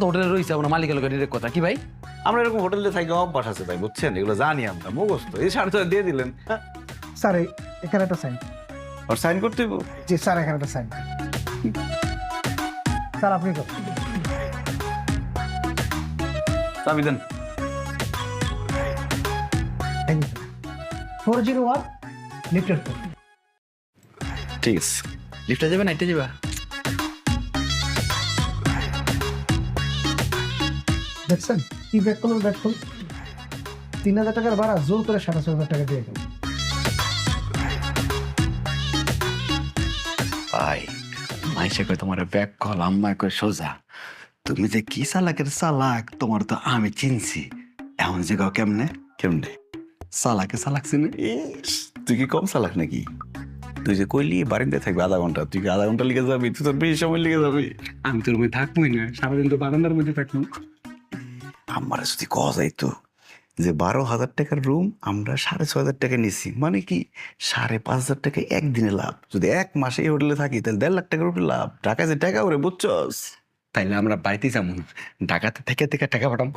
হোটেলে রয়েছে আপনার মালিকের লোকের ডিরেক্ট কথা কি ভাই? আমরা এরকম হোটেলে থাকি অভ্যাস আছে ভাই, বুঝছেন? এগুলো জানি আমরা, মুখস্থ। এই 6.5 দিয়ে দিলেন, হ্যাঁ? স্যার এখানে একটা সাইন। আর সাইন করতে হইব? জি স্যার, এখানে একটা সাইন। স্যার আপনি করুন। চাবি দেন। Thank you. 401 লিফটের ফোন। ঠিক আছে। লিফটে যাবে না এটা যাবা? দেখছেন কি ব্যাক করুন, ব্যাক করুন। 3,000 টাকার ভাড়া জোর করে 6,500 টাকা দিয়ে গেল। ভাই মাইসে কয় তোমার ব্যাগ কল, আম্মায় কয় সোজা। তুমি যে কি চালাকের চালাক, তোমার তো আমি চিনছি। এমন যে গাও কেমনে কেমনে চালাকে চালাক চিনে। তুই কি কম চালাক নাকি? তুই যে কইলি বারিন্দায় থাকবি আধা ঘন্টা, তুই কি আধা ঘন্টা লিখে যাবি? তুই তোর বেশি সময় লিখে যাবি। আমি তোর মধ্যে থাকবোই না, সারাদিন তো বারান্দার মধ্যে থাকবো। আমার যদি কওয়া যাইতো যে 12,000 টাকার রুম আমরা 6,500 টাকা নিছি, মানে কি 5,500 টাকা একদিনে লাভ। যদি 1 মাসে এই হোটেলে থাকি তাহলে 1.5 লাখ টাকার উপরে লাভ। টাকা যে টাকা ওরে, বুঝছস? তাইলে আমরা বাড়িতে যাবো না, ঢাকাতে থেকে থেকে টাকা পাঠাম।